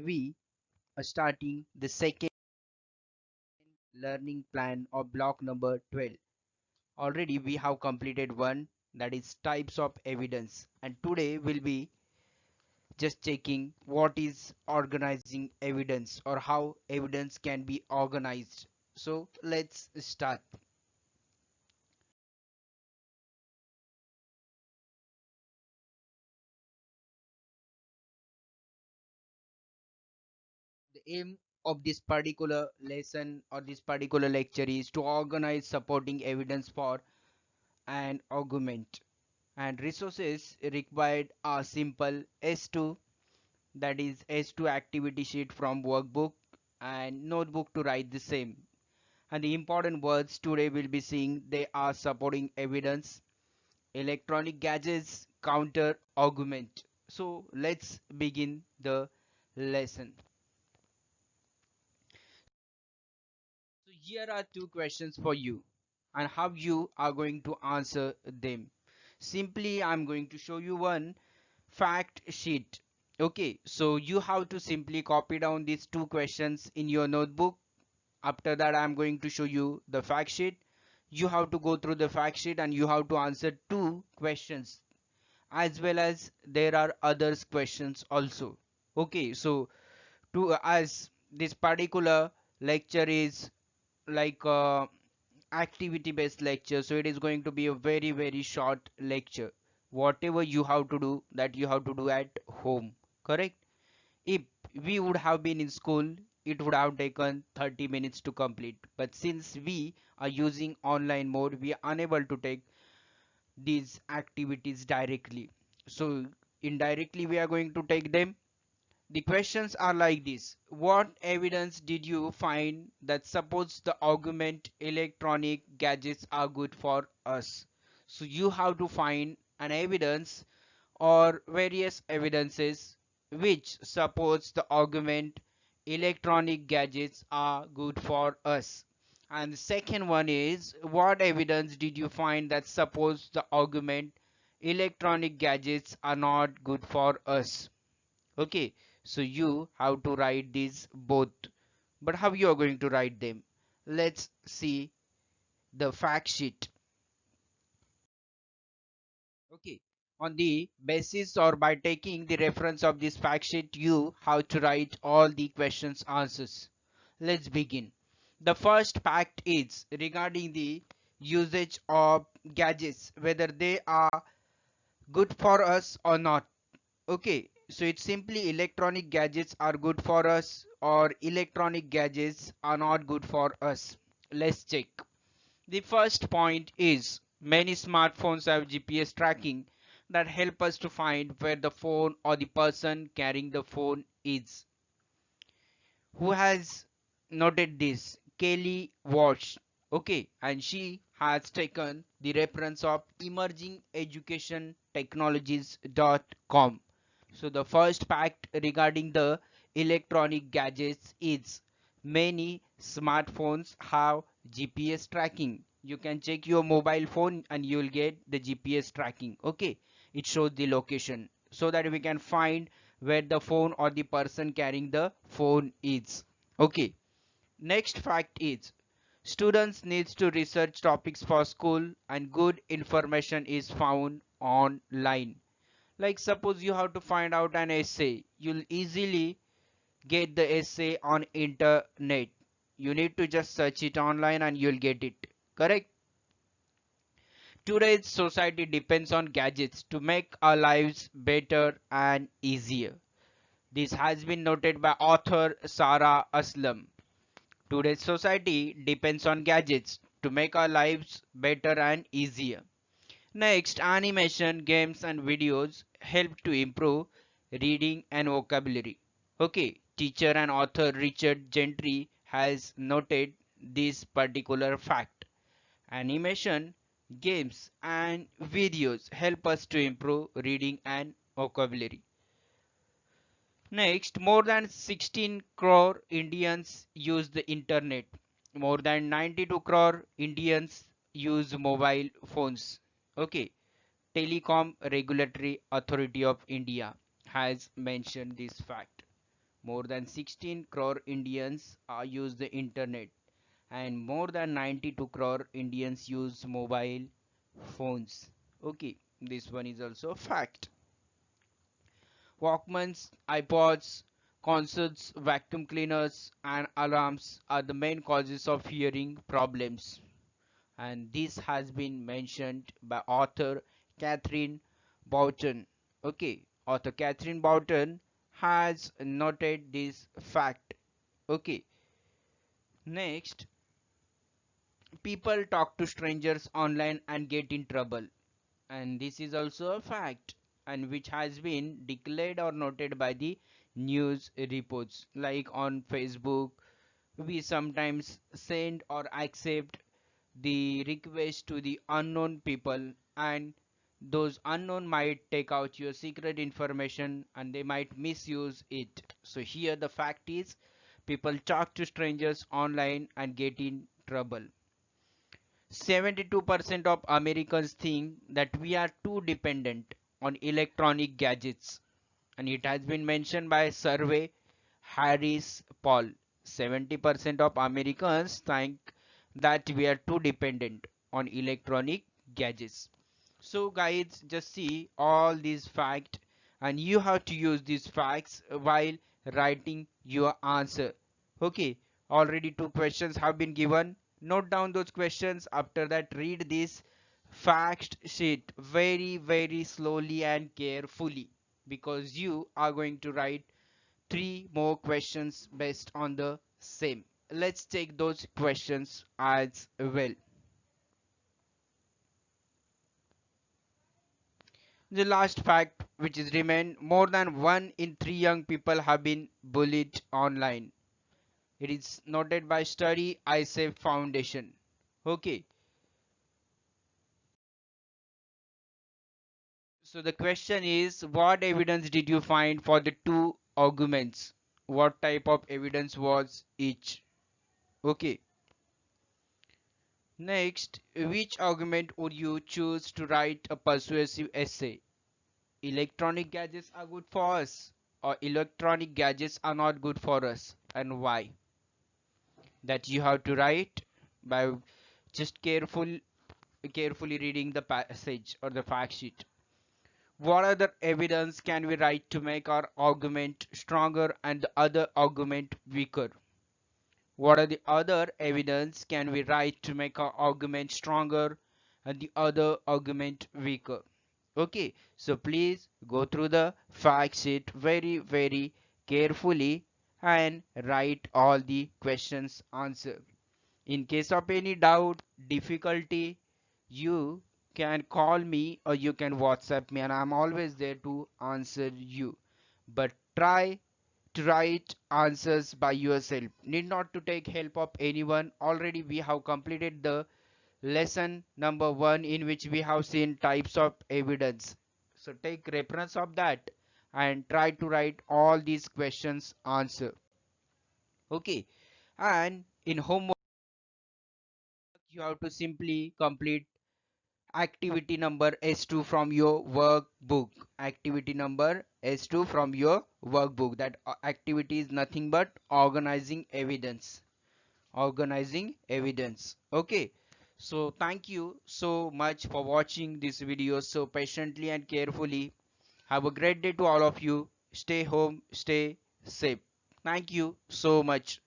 We are starting the second learning plan of block number 12. Already we have completed one, that is types of evidence, and today we'll be just checking what is organizing evidence or how evidence can be organized. So let's start. The aim of this particular lesson or this particular lecture is to organize supporting evidence for an argument, and resources required are simple: S2, that is S2 activity sheet from workbook, and notebook to write the same. And the important words today we'll be seeing, they are supporting evidence, electronic gadgets, counter argument. So let's begin the lesson. So here are two questions for you and how you are going to answer them. Simply I'm going to show you one fact sheet. Okay, so you have to simply copy down these two questions in your notebook. After that I'm going to show you the fact sheet. You have to go through the fact sheet and you have to answer two questions, as well as there are others questions also. Okay, so to as this particular lecture is like activity based lecture, so it is going to be a very short lecture. Whatever you have to do, that you have to do at home, correct? If we would have been in school, it would have taken 30 minutes to complete, but since we are using online mode, we are unable to take these activities directly, so indirectly we are going to take them. The questions are like this: what evidence did you find that supports the argument electronic gadgets are good for us? So you have to find an evidence or various evidences which supports the argument electronic gadgets are good for us. And the second one is, what evidence did you find that supports the argument electronic gadgets are not good for us? Okay, so you have to write these both, but how you are going to write them? Let's see the fact sheet. Okay, on the basis or by taking the reference of this fact sheet, you have to write all the questions answers. Let's begin. The first fact is regarding the usage of gadgets, whether they are good for us or not. Okay, so it's simply electronic gadgets are good for us or electronic gadgets are not good for us. Let's check. The first point is, many smartphones have GPS tracking that help us to find where the phone or the person carrying the phone is. Who has noted this? Kelly Walsh. Okay, and she has taken the reference of emergingeducationtechnologies.com. So the first fact regarding the electronic gadgets is, many smartphones have GPS tracking. You can check your mobile phone and you will get the GPS tracking. Okay, it shows the location so that we can find where the phone or the person carrying the phone is. Okay, next fact is, students needs to research topics for school and good information is found online. Like suppose you have to find out an essay, you'll easily get the essay on internet. You need to just search it online and you'll get it, correct? Today's society depends on gadgets to make our lives better and easier. This has been noted by author Sarah Aslam. Today's society depends on gadgets to make our lives better and easier. Next, animation, games, and videos help to improve reading and vocabulary. Okay, teacher and author Richard Gentry has noted this particular fact. Animation, games, and videos help us to improve reading and vocabulary. Next, more than 16 crore Indians use the internet. More than 92 crore Indians use mobile phones. Okay, Telecom Regulatory Authority of India has mentioned this fact. more than 16 crore Indians use the internet, and more than 92 crore Indians use mobile phones. Okay, this one is also a fact. Walkmans, iPods, consoles, vacuum cleaners, and alarms are the main causes of hearing problems. And this has been mentioned by author Catherine Boughton. Okay, author Catherine Boughton has noted this fact. Okay, next, people talk to strangers online and get in trouble, and this is also a fact, and which has been declared or noted by the news reports. Like on Facebook, we sometimes send or accept the request to the unknown people, and those unknown might take out your secret information and they might misuse it. So here the fact is, people talk to strangers online and get in trouble. 72% of Americans think that we are too dependent on electronic gadgets, and it has been mentioned by survey Harris Poll. 70% of Americans think that we are too dependent on electronic gadgets. So guys, just see all these facts, and you have to use these facts while writing your answer. Okay, already two questions have been given. Note down those questions. After that, read this fact sheet very slowly and carefully, because you are going to write three more questions based on the same. Let's take those questions as well. The last fact, which is remain, more than 1 in 3 young people have been bullied online. It is noted by study ISAF Foundation. Okay, so the question is, what evidence did you find for the two arguments? What type of evidence was each? Okay. Next, which argument would you choose to write a persuasive essay? Electronic gadgets are good for us, or electronic gadgets are not good for us, and why? That you have to write by just carefully reading the passage or the fact sheet. What other evidence can we write to make our argument stronger and the other argument weaker? What are the other evidence can we write to make our argument stronger and the other argument weaker? Okay, so please go through the fact sheet very carefully and write all the questions answer. In case of any doubt, difficulty, you can call me or you can WhatsApp me, and I'm always there to answer you. But try to write answers by yourself. Need not to take help of anyone. Already we have completed the lesson number 1, in which we have seen types of evidence. So take reference of that and try to write all these questions answer. Okay, and in homework you have to simply complete activity number S2 from your workbook. Activity number S2 from your workbook. That activity is nothing but organizing evidence. Organizing evidence. Okay, so thank you so much for watching this video so patiently and carefully. Have a great day to all of you. Stay home, stay safe. Thank you so much.